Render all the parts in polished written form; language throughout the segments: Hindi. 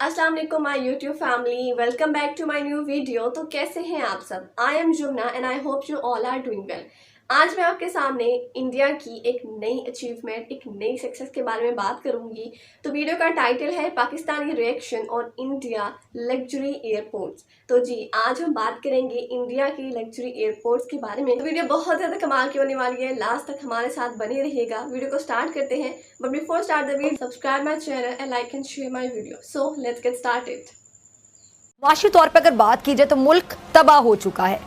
अस्सलाम वालेकुम my YouTube family, welcome back to my new video. तो कैसे हैं आप सब? I am Jumna and I hope you all are doing well. आज मैं आपके सामने इंडिया की एक नई अचीवमेंट, एक नई सक्सेस के बारे में बात करूंगी। तो वीडियो का टाइटल है Pakistani reaction on India luxury airports. तो जी आज हम बात करेंगे इंडिया की लग्जरी एयरपोर्ट्स के बारे में। तो वीडियो बहुत ज़्यादा कमाल की होने वाली है, लास्ट तक हमारे साथ बने रहिएगा। वीडियो को स्टार्ट करते हैं, but before start the video subscribe my channel and like and share my video. So let's get started. माशी तौर पर अगर बात की जाए तो मुल्क तबाह हो चुका है।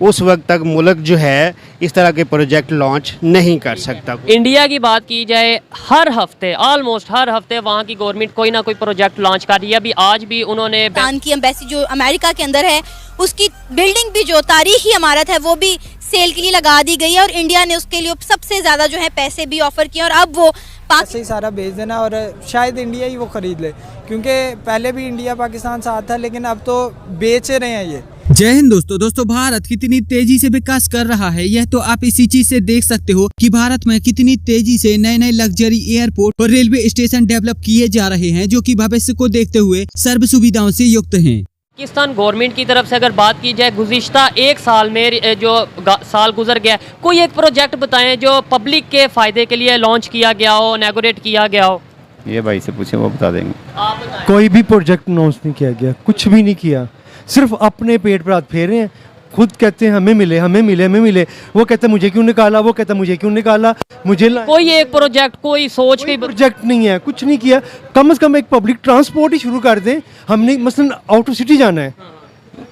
उस वक्त तक मुल्क जो है इस तरह के प्रोजेक्ट लॉन्च नहीं कर सकता। इंडिया की बात की जाए, हर हफ्ते ऑलमोस्ट हर हफ्ते वहाँ की गवर्नमेंट कोई ना कोई प्रोजेक्ट लॉन्च कर रही है। अभी आज भी उन्होंने पाकिस्तान की एम्बेसी जो अमेरिका के अंदर है उसकी बिल्डिंग भी जो तारीखी इमारत है वो भी सेल के लिए लगा दी गई है और इंडिया ने उसके लिए सबसे ज़्यादा जो है पैसे भी ऑफर किए और अब वो ऐसे ही सारा भेज देना और शायद इंडिया ही वो खरीद ले, क्योंकि पहले भी इंडिया पाकिस्तान साथ था लेकिन अब तो बेच रहे हैं ये। जय हिंद दोस्तों भारत कितनी तेजी से विकास कर रहा है यह तो आप इसी चीज से देख सकते हो कि भारत में कितनी तेजी से नए नए लग्जरी एयरपोर्ट और रेलवे स्टेशन डेवलप किए जा रहे हैं, जो कि भविष्य को देखते हुए सर्व सुविधाओं से युक्त हैं। पाकिस्तान गवर्नमेंट की तरफ से अगर बात की जाए, गुज़िश्ता एक साल में जो साल गुजर गया, कोई एक प्रोजेक्ट बताएं जो पब्लिक के फ़ायदे के लिए लॉन्च किया गया हो, इनॉग्रेट किया गया हो। ये भाई से पूछे वो बता देंगे। आप बताएं। कोई भी प्रोजेक्ट अनाउंस नहीं किया गया, कुछ भी नहीं किया, सिर्फ अपने पेट पर हाथ फेरे हैं। खुद कहते हैं हमें मिले हमें मिले हमें मिले, वो कहता है मुझे क्यों निकाला, वो कहता है मुझे क्यों निकाला, मुझे कोई एक प्रोजेक्ट, कोई सोच के प्रोजेक्ट नहीं है, कुछ नहीं किया। कम से कम एक पब्लिक ट्रांसपोर्ट ही शुरू कर दें। हमने मसलन आउट ऑफ सिटी जाना है,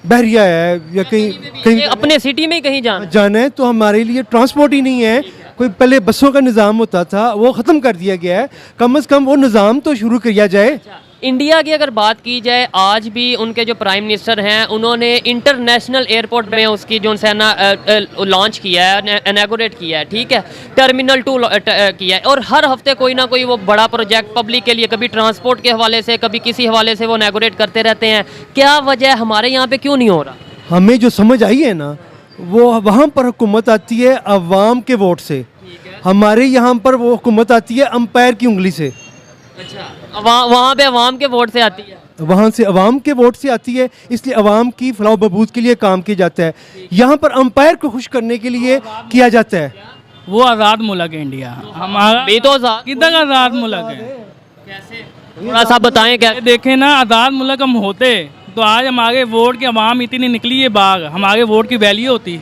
बहरिया है या कहीं अपने सिटी में कहीं जाना है, तो हमारे लिए ट्रांसपोर्ट ही नहीं है। कोई पहले बसों का निज़ाम होता था वो ख़त्म कर दिया गया है, कम से कम वो निज़ाम तो शुरू किया जाए। इंडिया की अगर बात की जाए, आज भी उनके जो प्राइम मिनिस्टर हैं उन्होंने इंटरनेशनल एयरपोर्ट में उसकी जो लॉन्च किया है, इनॉग्रेट किया है, ठीक है, टर्मिनल 2 किया है। और हर हफ्ते कोई ना कोई वो बड़ा प्रोजेक्ट पब्लिक के लिए, कभी ट्रांसपोर्ट के हवाले से, कभी किसी हवाले से वो इनॉग्रेट करते रहते हैं। क्या वजह है, हमारे यहाँ पे क्यों नहीं हो रहा? हमें जो समझ आई है ना, वो वहाँ पर हुकूमत आती है अवाम के वोट से, हमारे यहाँ पर वो हुकूमत आती है अंपायर की उंगली से। अच्छा, वहाँ पे अवाम के वोट से आती है, वहाँ से अवाम के वोट से आती है, इसलिए अवाम की फलाह बहबूद के लिए काम किया जाता है। यहाँ पर अंपायर को खुश करने के लिए किया जाता है। वो आज़ाद मुल्क है इंडिया, हमारा भी तो किधर आज़ाद मुल्क है? कैसे, थोड़ा सा बताएं। क्या देखें ना, आज़ाद मुल्क हम होते तो आज हमारे वोट की अवाम इतनी निकली है बाग, हमारे वोट की वैल्यू होती।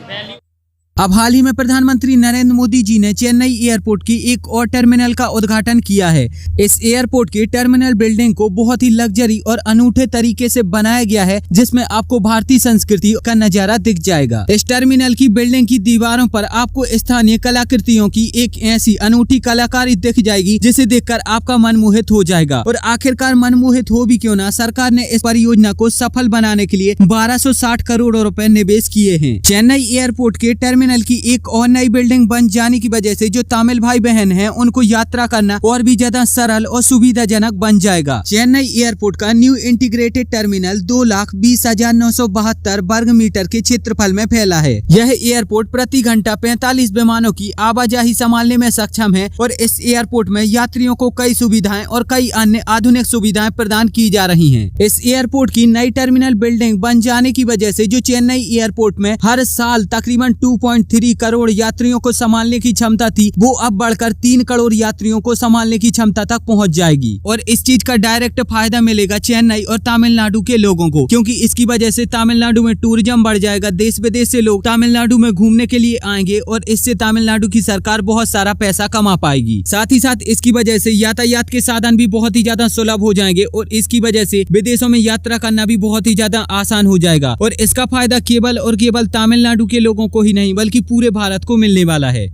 अब हाल ही में प्रधानमंत्री नरेंद्र मोदी जी ने चेन्नई एयरपोर्ट की एक और टर्मिनल का उद्घाटन किया है। इस एयरपोर्ट की टर्मिनल बिल्डिंग को बहुत ही लग्जरी और अनूठे तरीके से बनाया गया है, जिसमें आपको भारतीय संस्कृति का नजारा दिख जाएगा। इस टर्मिनल की बिल्डिंग की दीवारों पर आपको स्थानीय कलाकृतियों की एक ऐसी अनूठी कलाकारी दिख जाएगी जिसे देखकर आपका मन मोहित हो जाएगा। और आखिरकार मन मोहित हो भी क्यों ना, सरकार ने इस परियोजना को सफल बनाने के लिए 1260 करोड़ रुपए निवेश किए हैं। चेन्नई एयरपोर्ट के टर्मिनल की एक और नई बिल्डिंग बन जाने की वजह से जो तमिल भाई बहन हैं उनको यात्रा करना और भी ज्यादा सरल और सुविधाजनक बन जाएगा। चेन्नई एयरपोर्ट का न्यू इंटीग्रेटेड टर्मिनल 2,20,972 वर्ग मीटर के क्षेत्रफल में फैला है। यह एयरपोर्ट प्रति घंटा 45 विमानों की आवाजाही संभालने में सक्षम है और इस एयरपोर्ट में यात्रियों को कई सुविधाएं और कई अन्य आधुनिक सुविधाएं प्रदान की जा रही है। इस एयरपोर्ट की नई टर्मिनल बिल्डिंग बन जाने की वजह से जो चेन्नई एयरपोर्ट में हर साल तकरीबन 2.3 करोड़ यात्रियों को संभालने की क्षमता थी, वो अब बढ़कर 3 करोड़ यात्रियों को संभालने की क्षमता तक पहुंच जाएगी। और इस चीज का डायरेक्ट फायदा मिलेगा चेन्नई और तमिलनाडु के लोगों को, क्योंकि इसकी वजह से तमिलनाडु में टूरिज्म बढ़ जाएगा। देश विदेश से लोग तमिलनाडु में घूमने के लिए आएंगे और इससे तमिलनाडु की सरकार बहुत सारा पैसा कमा पाएगी। साथ ही साथ इसकी वजह से यातायात के साधन भी बहुत ही ज्यादा सुलभ हो जाएंगे और इसकी वजह से विदेशों में यात्रा करना भी बहुत ही ज्यादा आसान हो जाएगा। और इसका फायदा केवल और केवल तमिलनाडु के लोगों को ही नहीं बल्कि पूरे भारत को मिलने वाला है।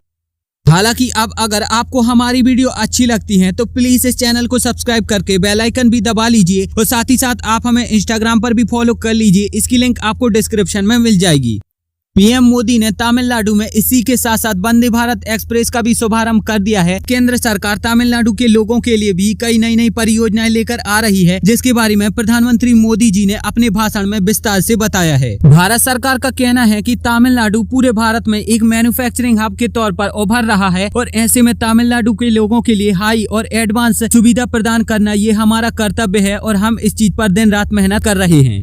हालांकि अब अगर आपको हमारी वीडियो अच्छी लगती है तो प्लीज इस चैनल को सब्सक्राइब करके बेल आइकन भी दबा लीजिए और साथ ही साथ आप हमें इंस्टाग्राम पर भी फॉलो कर लीजिए। इसकी लिंक आपको डिस्क्रिप्शन में मिल जाएगी। पीएम मोदी ने तमिलनाडु में इसी के साथ साथ वंदे भारत एक्सप्रेस का भी शुभारंभ कर दिया है। केंद्र सरकार तमिलनाडु के लोगों के लिए भी कई नई परियोजनाएं लेकर आ रही है, जिसके बारे में प्रधानमंत्री मोदी जी ने अपने भाषण में विस्तार से बताया है। भारत सरकार का कहना है कि तमिलनाडु पूरे भारत में एक मैन्युफैक्चरिंग हब के तौर पर उभर रहा है और ऐसे में तमिलनाडु के लोगों के लिए हाई और एडवांस सुविधा प्रदान करना ये हमारा कर्तव्य है और हम इस चीज पर दिन रात मेहनत कर रहे हैं।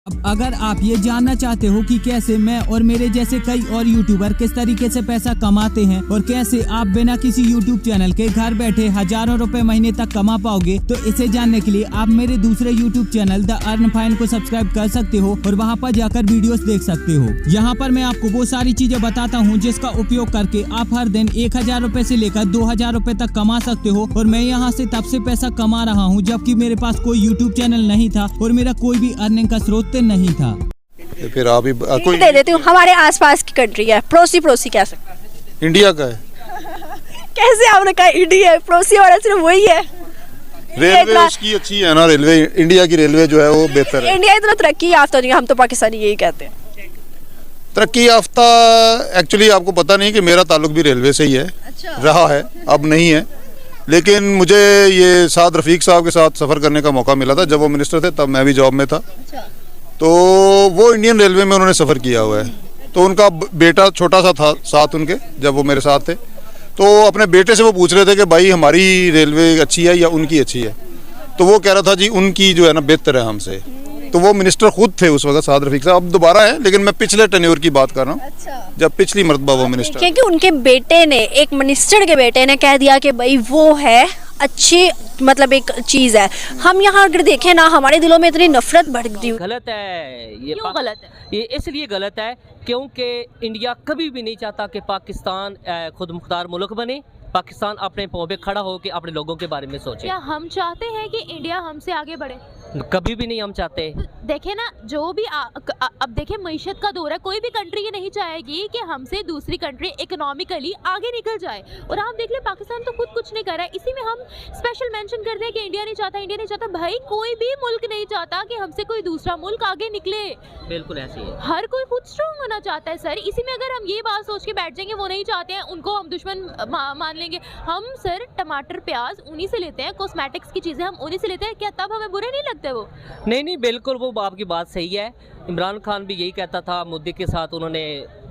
अब अगर आप ये जानना चाहते हो कि कैसे मैं और मेरे जैसे कई और यूट्यूबर किस तरीके से पैसा कमाते हैं और कैसे आप बिना किसी यूट्यूब चैनल के घर बैठे हजारों रुपए महीने तक कमा पाओगे, तो इसे जानने के लिए आप मेरे दूसरे YouTube channel the earn fine को सब्सक्राइब कर सकते हो और वहाँ पर जाकर वीडियोस देख सकते हो। यहाँ पर मैं आपको वो सारी चीजें बताता हूँ जिसका उपयोग करके आप हर दिन 1000 रुपए से लेकर 2000 रुपए तक कमा सकते हो। और मैं यहाँ से तब से पैसा कमा रहा हूँ जबकि मेरे पास कोई यूट्यूब चैनल नहीं था और मेरा कोई भी अर्निंग का स्रोत नहीं था। फिर आप ही कोई दे देती हूँ। हमारे आसपास की कंट्री है, पड़ोसी कह सकते हैं। इंडिया का है। कैसे आपने कहा इंडिया है? पड़ोसी वाला सिर्फ वही है। रेलवे उसकी अच्छी है ना, रेलवे इंडिया की रेलवे जो है वो बेहतर है। इंडिया इतना तरक्की याफ्ता नहीं है, हम तो पाकिस्तानी यही कहते हैं। तरक्की याफ्ता एक्चुअली आपको पता नहीं कि मेरा ताल्लुक भी रेलवे से ही है। अच्छा। रहा है, अब नहीं है, लेकिन मुझे ये साद रफीक साहब के साथ सफ़र करने का मौका मिला था। जब वो मिनिस्टर थे तब मैं भी जॉब में था। अच्छा। तो वो इंडियन रेलवे में उन्होंने सफ़र किया हुआ है। तो उनका बेटा छोटा सा था साथ उनके, जब वो मेरे साथ थे, तो अपने बेटे से वो पूछ रहे थे कि भाई हमारी रेलवे अच्छी है या उनकी अच्छी है। तो वो कह रहा था जी उनकी जो है ना बेहतर है हमसे। तो वो मिनिस्टर खुद थे उस वक्त, साद रफीक साहब। अब दोबारा है, लेकिन मैं पिछले टेन्योर की बात कर रहा हूँ। अच्छा। जब पिछली मरतबा वो मिनिस्टर, क्योंकि उनके बेटे ने, एक मिनिस्टर के बेटे ने कह दिया कि भाई वो है अच्छी, मतलब एक चीज है। हम यहाँ अगर देखें ना, हमारे दिलों में इतनी नफरत बढ़ गई। गलत है ये। क्यों गलत है? ये इसलिए गलत है क्योंकि इंडिया कभी भी नहीं चाहता कि पाकिस्तान खुद मुख्तार मुल्क बने। पाकिस्तान अपने पाँव पे खड़ा हो के अपने लोगों के बारे में सोचे। क्या हम चाहते हैं कि इंडिया हमसे आगे बढ़े? कभी भी नहीं हम चाहते। देखे ना, जो भी अब देखे मईशत का दौर है, कोई भी कंट्री ये नहीं चाहेगी कि हमसे दूसरी कंट्री इकोनॉमिकली आगे निकल जाए। और आप देख ले, पाकिस्तान तो खुद कुछ नहीं कर रहा है। इसी में हम स्पेशल मेंशन करते हैं कि इंडिया नहीं चाहता, इंडिया नहीं चाहता। भाई कोई भी मुल्क नहीं चाहता कि हमसे कोई दूसरा मुल्क आगे निकले। बिल्कुल ऐसे ही है। हर कोई खुद स्ट्रॉन्ग होना चाहता है सर। इसी में अगर हम ये बात सोच के बैठ जाएंगे वो नहीं चाहते हैं, उनको हम दुश्मन मान लेंगे। हम सर टमाटर प्याज उन्हीं से लेते हैं, कॉस्मेटिक्स की चीज़ें हम उन्हीं से लेते हैं। क्या तब हमें बुरे नहीं लगते वो? नहीं, बिल्कुल वो आपकी बात सही है। इमरान खान भी यही कहता था, मोदी के साथ उन्होंने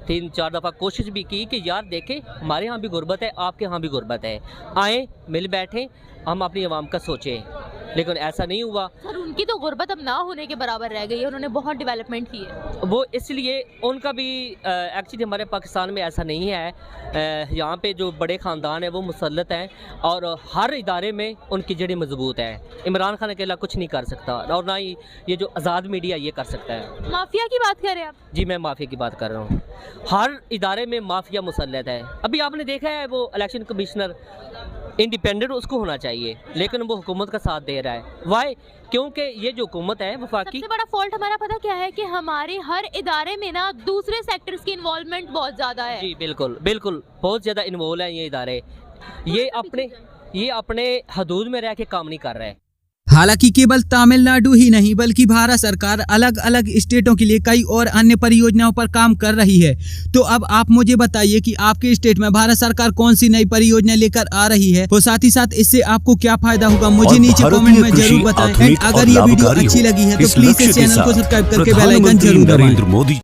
3-4 दफ़ा कोशिश भी की कि यार देखें हमारे यहाँ भी गुर्बत है, आपके यहाँ भी गुर्बत है, आए मिल बैठें, हम अपनी आवाम का सोचें। लेकिन ऐसा नहीं हुआ सर। उनकी तो गुर्बत अब ना होने के बराबर रह गई है। उन्होंने बहुत डेवलपमेंट की है वो, इसलिए उनका भी एक्चुअली हमारे पाकिस्तान में ऐसा नहीं है। यहाँ पे जो बड़े ख़ानदान हैं वो मुसल्लत हैं और हर इदारे में उनकी जड़ी मजबूत है। इमरान खान अकेला कुछ नहीं कर सकता और ना ही ये जो आज़ाद मीडिया ये कर सकता है। माफिया की बात कर रहे हैं आप? जी मैं माफिया की बात कर रहा हूँ। हर इदारे में माफिया मुसल्लत है। अभी आपने देखा है वो इलेक्शन कमिश्नर इंडिपेंडेंट उसको होना चाहिए, लेकिन वो हुकूमत का साथ दे रहा है। वाई? क्योंकि ये जो हुकूमत है वफाकी, सबसे बड़ा फॉल्ट हमारा पता क्या है कि हमारे हर इदारे में ना दूसरे सेक्टर्स की इन्वॉल्वमेंट बहुत ज़्यादा है। जी बिल्कुल बहुत ज़्यादा इन्वॉल्व है ये इदारे। ये अपने हदूद में रह के काम नहीं कर रहे हैं। हालांकि केवल तमिलनाडु ही नहीं बल्कि भारत सरकार अलग अलग स्टेटों के लिए कई और अन्य परियोजनाओं पर काम कर रही है। तो अब आप मुझे बताइए कि आपके स्टेट में भारत सरकार कौन सी नई परियोजना लेकर आ रही है और साथ ही साथ इससे आपको क्या फायदा होगा, मुझे नीचे कमेंट में जरूर बताएं। एंड अगर ये वीडियो अच्छी लगी है तो प्लीज इस चैनल को सब्सक्राइब करके बेल आइकन जरूर दबाएं।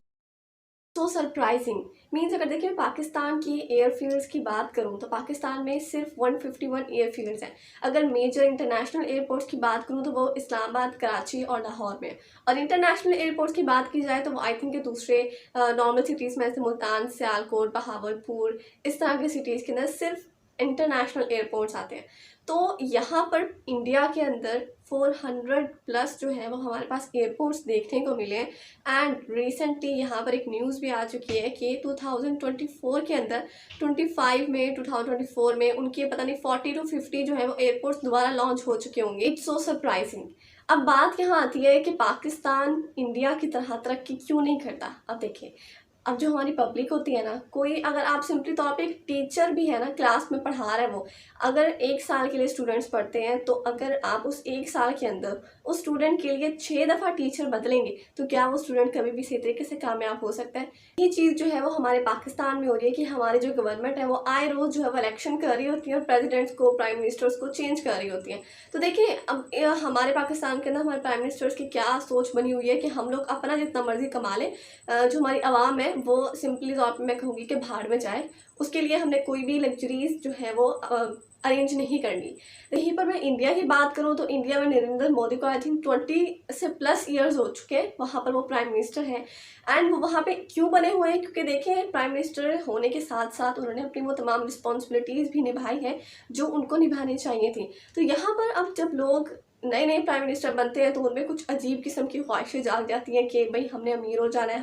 सो सरप्राइजिंग मीन्स अगर देखिए पाकिस्तान की एयरफील्ड्स की बात करूं तो पाकिस्तान में सिर्फ 151 एयरफील्ड्स हैं। अगर मेजर इंटरनेशनल एयरपोर्ट्स की बात करूं तो वो इस्लामाबाद, कराची और लाहौर में। और इंटरनेशनल एयरपोर्ट्स की बात की जाए तो वो आई थिंक के दूसरे नॉर्मल सिटीज़ में जैसे मुल्तान, सियालकोट, बहावलपुर, इस तरह के सिटीज़ के अंदर सिर्फ इंटरनेशनल एयरपोर्ट्स आते हैं। तो यहाँ पर इंडिया के अंदर 400 प्लस जो है वो हमारे पास एयरपोर्ट्स देखने को मिले। एंड रिसेंटली यहाँ पर एक न्यूज़ भी आ चुकी है कि 2024 के अंदर 2024 में उनके पता नहीं 40 to 50 जो है वो एयरपोर्ट्स दोबारा लॉन्च हो चुके होंगे। It's so surprising. अब बात यहाँ आती है कि पाकिस्तान इंडिया की तरह तरक्की क्यों नहीं करता। अब देखिए अब जो हमारी पब्लिक होती है ना, कोई अगर आप सिंपली तौर पे एक टीचर भी है ना, क्लास में पढ़ा रहा है वो, अगर 1 साल के लिए स्टूडेंट्स पढ़ते हैं, तो अगर आप उस 1 साल के अंदर उस स्टूडेंट के लिए 6 दफ़ा टीचर बदलेंगे तो क्या वो स्टूडेंट कभी भी सही तरीके से कामयाब हो सकता है? ये चीज़ जो है वो हमारे पाकिस्तान में हो रही है कि हमारी जो गवर्नमेंट है वो आए रोज़ जो है वो इलेक्शन कर रही होती है और प्रेसिडेंट्स को, प्राइम मिनिस्टर्स को चेंज कर रही होती है। तो देखिए अब हमारे पाकिस्तान के अंदर हमारे प्राइम मिनिस्टर्स की क्या सोच बनी हुई है कि हम लोग अपना जितना मर्जी कमा लें, जो हमारी आवाम है वो सिंपली तौर पे मैं कहूँगी कि भाड़ में जाए, उसके लिए हमने कोई भी लग्जरीज जो है वो अरेंज नहीं करनी। यहीं पर मैं इंडिया की बात करूँ तो इंडिया में नरेंद्र मोदी को आई थिंक 20 से प्लस ईयर्स हो चुके हैं, वहाँ पर वो प्राइम मिनिस्टर हैं। एंड वो वहाँ पे क्यों बने हुए हैं? क्योंकि देखें, प्राइम मिनिस्टर होने के साथ साथ उन्होंने अपनी वो तमाम रिस्पॉन्सिबिलिटीज़ भी निभाई हैं जो उनको निभानी चाहिए थी। तो यहाँ पर अब जब लोग नए नए प्राइम मिनिस्टर बनते हैं तो उनमें कुछ अजीब किस्म की ख्वाहिशें जाग जाती हैं कि भाई हमने अमीर हो जाना है,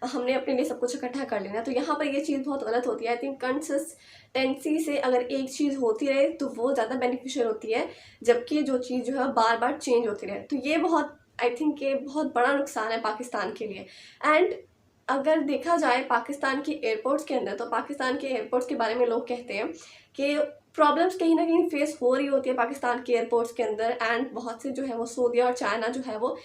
हमने अपने लिए सब कुछ इकट्ठा कर लेना है। तो यहाँ पर ये चीज़ बहुत गलत होती है। आई थिंक कंसिस्टेंसी से अगर एक चीज़ होती रहे तो वो ज़्यादा बेनिफिशियल होती है, जबकि जो चीज़ जो है बार बार चेंज होती रहे। तो ये बहुत, आई थिंक ये बहुत बड़ा नुकसान है पाकिस्तान के लिए। एंड अगर देखा जाए पाकिस्तान के एयरपोर्ट्स के अंदर, तो पाकिस्तान के एयरपोर्ट्स के बारे में लोग कहते हैं कि प्रॉब्लम्स कहीं ना कहीं फेस हो रही होती है पाकिस्तान के एयरपोर्ट्स के अंदर। एंड बहुत से जो है वो सऊदी और चाइना जो है वो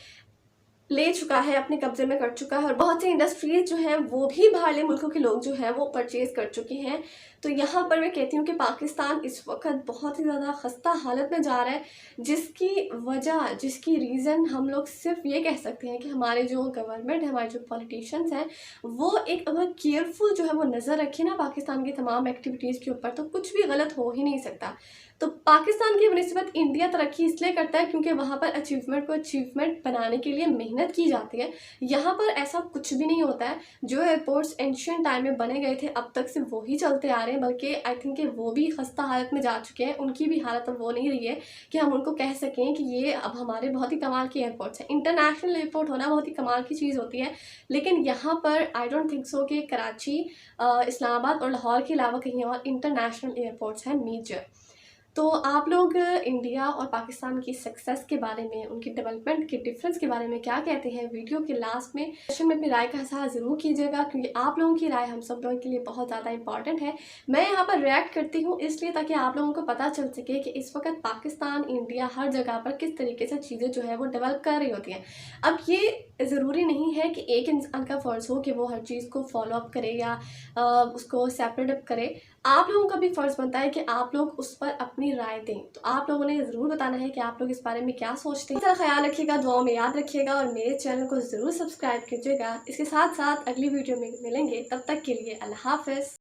ले चुका है, अपने कब्जे में कर चुका है, और बहुत सी इंडस्ट्रीज जो हैं वो भी बाहरले मुल्कों के लोग जो हैं वो परचेज़ कर चुके हैं। तो यहाँ पर मैं कहती हूँ कि पाकिस्तान इस वक्त बहुत ही ज़्यादा खस्ता हालत में जा रहा है, जिसकी वजह, जिसकी रीज़न हम लोग सिर्फ ये कह सकते हैं कि हमारे जो गवर्नमेंट है, हमारे जो पॉलिटिशियंस हैं, वो एक अगर केयरफुल जो है वो नज़र रखे ना पाकिस्तान की तमाम एक्टिविटीज़ के ऊपर, तो कुछ भी गलत हो ही नहीं सकता। तो पाकिस्तान की बनस्बत इंडिया तरक्की इसलिए करता है क्योंकि वहाँ पर अचीवमेंट को अचीवमेंट बनाने के लिए मेहनत की जाती है। यहाँ पर ऐसा कुछ भी नहीं होता है। जो एयरपोर्ट्स एंशियंट टाइम में बने गए थे अब तक से वही चलते आ रहे हैं, बल्कि आई थिंक वो भी खस्ता हालत में जा चुके हैं। उनकी भी हालत अब वो नहीं रही है कि हम उनको कह सकें कि ये अब हमारे बहुत ही कमाल के एयरपोर्ट्स हैं। इंटरनेशनल एयरपोर्ट होना बहुत ही कमाल की चीज़ होती है, लेकिन यहाँ पर आई डोंट थिंक सो कि कराची, इस्लामाबाद और लाहौर के अलावा कहीं और इंटरनेशनल एयरपोर्ट्स हैं मेजर। तो आप लोग इंडिया और पाकिस्तान की सक्सेस के बारे में, उनकी डेवलपमेंट के डिफरेंस के बारे में क्या कहते हैं? वीडियो के लास्ट में सेशन में अपनी राय का इज़हार ज़रूर कीजिएगा, क्योंकि आप लोगों की राय हम सब लोगों के लिए बहुत ज़्यादा इंपॉर्टेंट है। मैं यहाँ पर रिएक्ट करती हूँ इसलिए ताकि आप लोगों को पता चल सके कि इस वक्त पाकिस्तान, इंडिया हर जगह पर किस तरीके से चीज़ें जो है वो डेवलप कर रही होती हैं। अब ये ज़रूरी नहीं है कि एक इंसान का फ़र्ज़ हो कि वो हर चीज़ को फॉलो अप करे या उसको सेपरेट अप करे। आप लोगों का भी फ़र्ज़ बनता है कि आप लोग उस पर अपनी राय दें। तो आप लोगों ने ज़रूर बताना है कि आप लोग इस बारे में क्या सोचते हैं। अपना ख्याल रखिएगा, दुआओं में याद रखिएगा और मेरे चैनल को ज़रूर सब्सक्राइब कीजिएगा। इसके साथ साथ अगली वीडियो में मिलेंगे, तब तक के लिए अल्लाह हाफ़िज़।